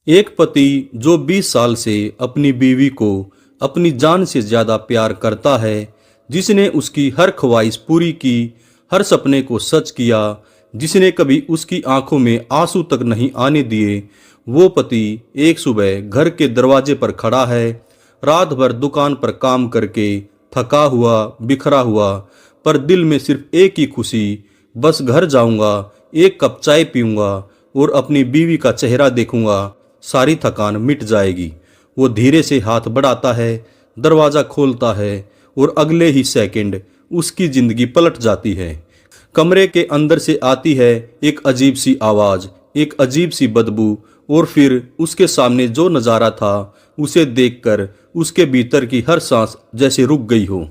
एक पति जो 20 साल से अपनी बीवी को अपनी जान से ज्यादा प्यार करता है, जिसने उसकी हर ख्वाहिश पूरी की, हर सपने को सच किया, जिसने कभी उसकी आंखों में आंसू तक नहीं आने दिए, वो पति एक सुबह घर के दरवाजे पर खड़ा है। रात भर दुकान पर काम करके थका हुआ, बिखरा हुआ, पर दिल में सिर्फ एक ही खुशी, बस घर जाऊंगा, एक कप चाय पीऊंगा और अपनी बीवी का चेहरा देखूंगा, सारी थकान मिट जाएगी। वो धीरे से हाथ बढ़ाता है, दरवाज़ा खोलता है और अगले ही सेकंड उसकी जिंदगी पलट जाती है। कमरे के अंदर से आती है एक अजीब सी आवाज़, एक अजीब सी बदबू, और फिर उसके सामने जो नज़ारा था उसे देखकर उसके भीतर की हर सांस जैसे रुक गई हो।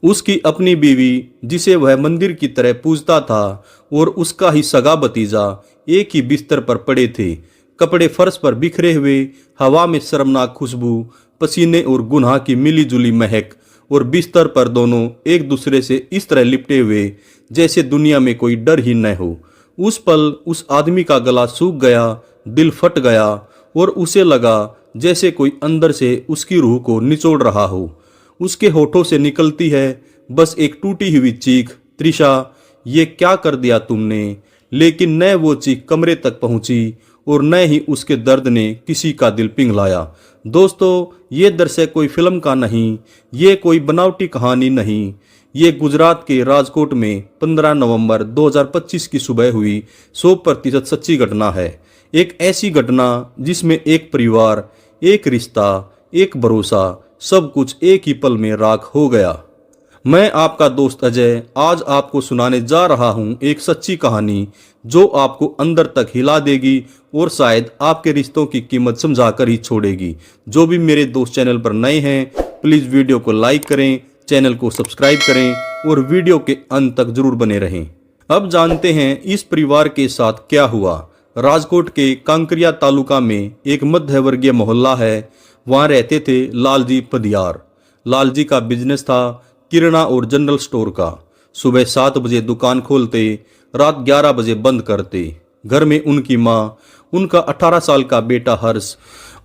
उसकी अपनी बीवी, जिसे वह मंदिर की तरह पूजता था, और उसका ही सगा भतीजा एक ही बिस्तर पर पड़े थे। कपड़े फर्श पर बिखरे हुए, हवा में शर्मनाक खुशबू, पसीने और गुनाह की मिलीजुली महक, और बिस्तर पर दोनों एक दूसरे से इस तरह लिपटे हुए जैसे दुनिया में कोई डर ही न हो। उस पल उस आदमी का गला सूख गया, दिल फट गया, और उसे लगा जैसे कोई अंदर से उसकी रूह को निचोड़ रहा हो। उसके होठों से निकलती है बस एक टूटी हुई चीख, त्रिशा, ये क्या कर दिया तुमने। लेकिन न वो चीख कमरे तक पहुंची और न ही उसके दर्द ने किसी का दिल पिघलाया। दोस्तों, ये दृश्य कोई फिल्म का नहीं, ये कोई बनावटी कहानी नहीं, ये गुजरात के राजकोट में 15 नवंबर 2025 की सुबह हुई 100% सच्ची घटना है। एक ऐसी घटना जिसमें एक परिवार, एक रिश्ता, एक भरोसा, सब कुछ एक ही पल में राख हो गया। मैं आपका दोस्त अजय आज आपको सुनाने जा रहा हूं एक सच्ची कहानी जो आपको अंदर तक हिला देगी और शायद आपके रिश्तों की कीमत समझाकर ही छोड़ेगी। जो भी मेरे दोस्त चैनल पर नए हैं, प्लीज़ वीडियो को लाइक करें, चैनल को सब्सक्राइब करें और वीडियो के अंत तक जरूर बने रहें। अब जानते हैं इस परिवार के साथ क्या हुआ। राजकोट के कांकरिया तालुका में एक मध्यवर्गीय मोहल्ला है, वहाँ रहते थे लालजी पदियार। लालजी का बिजनेस था किराना और जनरल स्टोर का। सुबह 7 बजे दुकान खोलते, रात 11 बजे बंद करते। घर में उनकी माँ, उनका 18 साल का बेटा हर्ष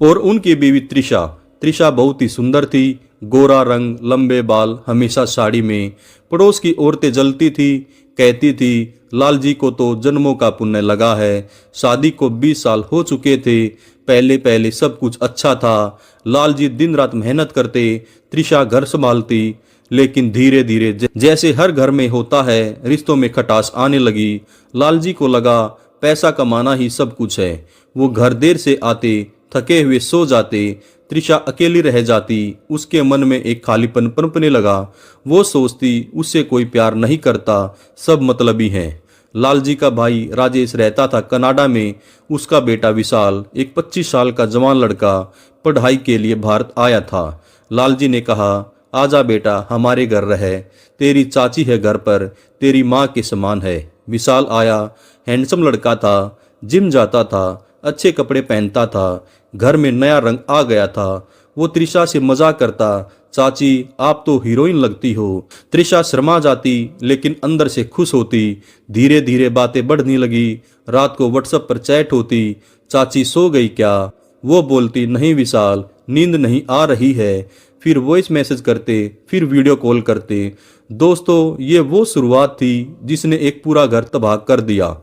और उनकी बीवी त्रिशा। त्रिशा बहुत ही सुंदर थी, गोरा रंग, लंबे बाल, हमेशा साड़ी में। पड़ोस की औरतें जलती थी, कहती थी लालजी को तो जन्मों का पुण्य लगा है। शादी को 20 साल हो चुके थे, पहले पहले सब कुछ अच्छा था। लालजी दिन रात मेहनत करते, त्रिशा घर संभालती। लेकिन धीरे धीरे जैसे हर घर में होता है, रिश्तों में खटास आने लगी। लालजी को लगा पैसा कमाना ही सब कुछ है। वो घर देर से आते, थके हुए सो जाते, त्रिशा अकेली रह जाती। उसके मन में एक खालीपन पनपने लगा। वो सोचती उससे कोई प्यार नहीं करता, सब मतलबी हैं। लालजी का भाई राजेश रहता था कनाडा में। उसका बेटा विशाल, एक 25 साल का जवान लड़का, पढ़ाई के लिए भारत आया था। लालजी ने कहा, आजा बेटा, हमारे घर रहे, तेरी चाची है घर पर, तेरी माँ के समान है। विशाल आया, हैंडसम लड़का था, जिम जाता था, अच्छे कपड़े पहनता था, घर में नया रंग आ गया था। वो त्रिशा से मजाक करता, चाची आप तो हीरोइन लगती हो। त्रिशा शर्मा जाती लेकिन अंदर से खुश होती। धीरे धीरे बातें बढ़ने लगी। रात को व्हाट्सएप पर चैट होती, चाची सो गई क्या? वो बोलती, नहीं विशाल, नींद नहीं आ रही है। फिर वॉइस मैसेज करते, फिर वीडियो कॉल करते। दोस्तों, ये वो शुरुआत थी जिसने एक पूरा घर तबाह कर दिया।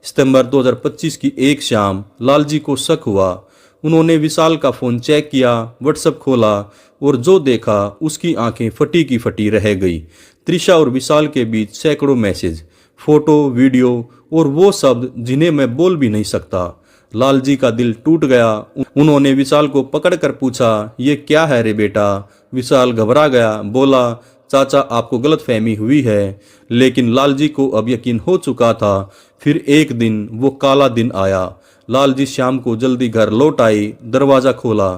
सितंबर 2025 की एक शाम लालजी को शक हुआ। उन्होंने विशाल का फ़ोन चेक किया, व्हाट्सएप खोला और जो देखा उसकी आंखें फटी की फटी रह गई। त्रिशा और विशाल के बीच सैकड़ों मैसेज, फोटो, वीडियो और वो शब्द जिन्हें मैं बोल भी नहीं सकता। लालजी का दिल टूट गया। उन्होंने विशाल को पकड़कर पूछा, ये क्या है रे बेटा? विशाल घबरा गया, बोला, चाचा आपको गलतफहमी हुई है। लेकिन लालजी को अब यकीन हो चुका था। फिर एक दिन वो काला दिन आया। लालजी शाम को जल्दी घर लौट आए, दरवाज़ा खोला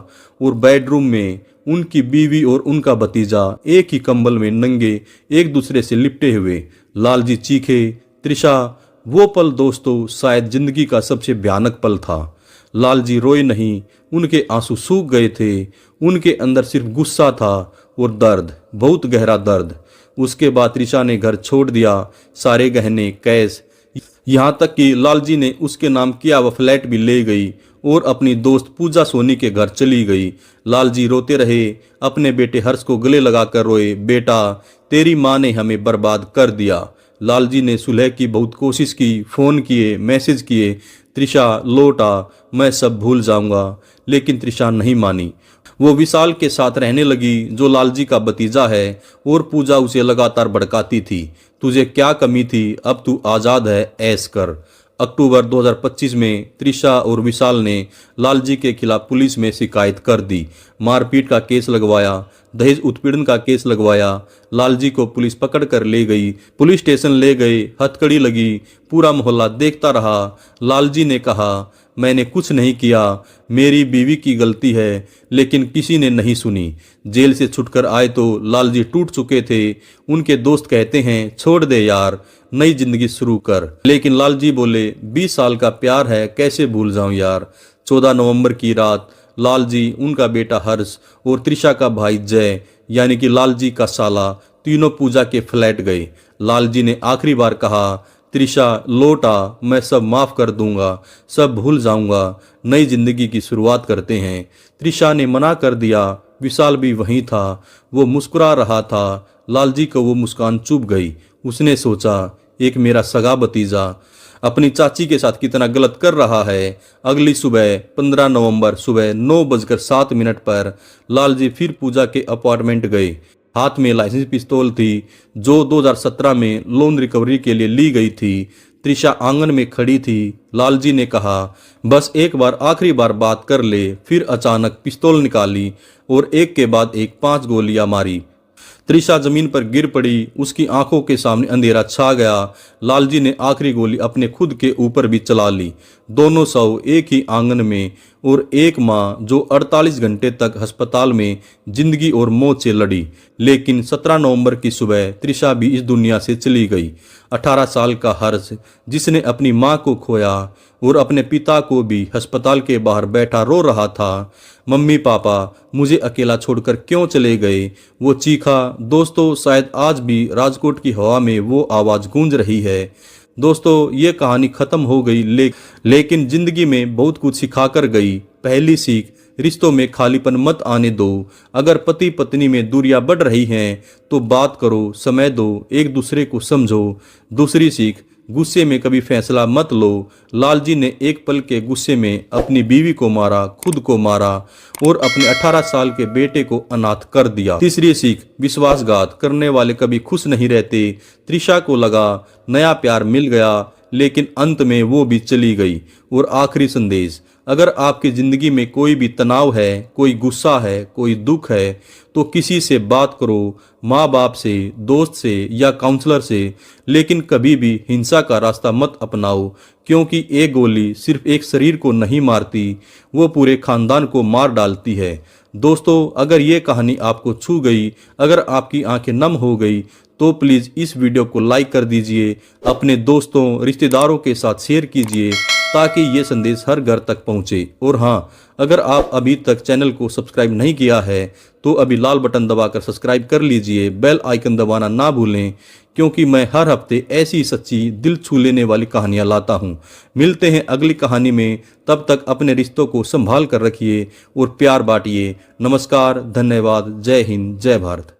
और बेडरूम में उनकी बीवी और उनका भतीजा एक ही कंबल में नंगे एक दूसरे से लिपटे हुए। लालजी चीखे, त्रिशा। वो पल दोस्तों शायद जिंदगी का सबसे भयानक पल था। लालजी रोए नहीं, उनके आंसू सूख गए थे। उनके अंदर सिर्फ गुस्सा था और दर्द, बहुत गहरा दर्द। उसके बाद त्रिशा ने घर छोड़ दिया, सारे गहने, कैश, यहाँ तक कि लालजी ने उसके नाम किया वह फ्लैट भी ले गई और अपनी दोस्त पूजा सोनी के घर चली गई। लालजी रोते रहे, अपने बेटे हर्ष को गले लगाकर रोए, बेटा तेरी माँ ने हमें बर्बाद कर दिया। लालजी ने सुलह की बहुत कोशिश की, फोन किए, मैसेज किए, त्रिशा लौट आ, मैं सब भूल जाऊंगा, लेकिन त्रिशा नहीं मानी। वो विशाल के साथ रहने लगी जो लालजी का भतीजा है, और पूजा उसे लगातार भड़काती थी, तुझे क्या कमी थी, अब तू आज़ाद है, ऐश कर। अक्टूबर 2025 में त्रिशा और विशाल ने लालजी के खिलाफ पुलिस में शिकायत कर दी, मारपीट का केस लगवाया, दहेज उत्पीड़न का केस लगवाया। लालजी को पुलिस पकड़ कर ले गई, पुलिस स्टेशन ले गए, हथकड़ी लगी, पूरा मोहल्ला देखता रहा। लालजी ने कहा, मैंने कुछ नहीं किया, मेरी बीवी की गलती है, लेकिन किसी ने नहीं सुनी। जेल से छुटकर आए तो लालजी टूट चुके थे। उनके दोस्त कहते हैं, छोड़ दे यार, नई जिंदगी शुरू कर। लेकिन लालजी बोले, 20 साल का प्यार है, कैसे भूल जाऊं यार। 14 नवंबर की रात लालजी, उनका बेटा हर्ष और त्रिशा का भाई जय यानी कि लालजी का साला, तीनों पूजा के फ्लैट गए। लालजी ने आखिरी बार कहा, त्रिशा लौट आ, मैं सब माफ कर दूंगा, सब भूल जाऊंगा, नई जिंदगी की शुरुआत करते हैं। त्रिशा ने मना कर दिया। विशाल भी वहीं था, वो मुस्कुरा रहा था। लालजी को वो मुस्कान चुभ गई। उसने सोचा, एक मेरा सगा भतीजा अपनी चाची के साथ कितना गलत कर रहा है। अगली सुबह 15 नवंबर सुबह 9:07 पर लालजी फिर पूजा के अपार्टमेंट गए। हाथ में लाइसेंस पिस्तौल थी जो 2017 में लोन रिकवरी के लिए ली गई थी। त्रिशा आंगन में खड़ी थी। लालजी ने कहा, बस एक बार आखिरी बार बात कर ले। फिर अचानक पिस्तौल निकाली और एक के बाद एक 5 गोलियां मारी। त्रिशा जमीन पर गिर पड़ी, उसकी आंखों के सामने अंधेरा छा गया। लालजी ने आखिरी गोली अपने खुद के ऊपर भी चला ली। दोनों शव एक ही आंगन में, और एक माँ जो 48 घंटे तक अस्पताल में जिंदगी और मौत से लड़ी। लेकिन 17 नवंबर की सुबह त्रिशा भी इस दुनिया से चली गई। 18 साल का हर्ष, जिसने अपनी माँ को खोया और अपने पिता को भी अस्पताल के बाहर बैठा रो रहा था, मम्मी पापा मुझे अकेला छोड़कर क्यों चले गए, वो चीखा। दोस्तों, शायद आज भी राजकोट की हवा में वो आवाज़ गूंज रही है। दोस्तों, ये कहानी खत्म हो गई, लेकिन जिंदगी में बहुत कुछ सिखाकर गई। पहली सीख, रिश्तों में खालीपन मत आने दो। अगर पति पत्नी में दूरियां बढ़ रही हैं तो बात करो, समय दो, एक दूसरे को समझो। दूसरी सीख, गुस्से में कभी फैसला मत लो। लालजी ने एक पल के गुस्से में अपनी बीवी को मारा, खुद को मारा और अपने 18 साल के बेटे को अनाथ कर दिया। तीसरी सीख, विश्वासघात करने वाले कभी खुश नहीं रहते। त्रिशा को लगा नया प्यार मिल गया, लेकिन अंत में वो भी चली गई। और आखिरी संदेश, अगर आपकी जिंदगी में कोई भी तनाव है, कोई गुस्सा है, कोई दुख है, तो किसी से बात करो, माँ बाप से, दोस्त से या काउंसलर से, लेकिन कभी भी हिंसा का रास्ता मत अपनाओ, क्योंकि एक गोली सिर्फ एक शरीर को नहीं मारती, वो पूरे खानदान को मार डालती है। दोस्तों, अगर ये कहानी आपको छू गई, अगर आपकी आंखें नम हो गई, तो प्लीज़ इस वीडियो को लाइक कर दीजिए, अपने दोस्तों रिश्तेदारों के साथ शेयर कीजिए ताकि ये संदेश हर घर तक पहुँचे। और हाँ, अगर आप अभी तक चैनल को सब्सक्राइब नहीं किया है तो अभी लाल बटन दबाकर सब्सक्राइब कर लीजिए, बेल आइकन दबाना ना भूलें, क्योंकि मैं हर हफ्ते ऐसी सच्ची दिल छू लेने वाली कहानियाँ लाता हूँ। मिलते हैं अगली कहानी में, तब तक अपने रिश्तों को संभाल कर रखिए और प्यार बांटिए। नमस्कार, धन्यवाद, जय हिंद, जय भारत।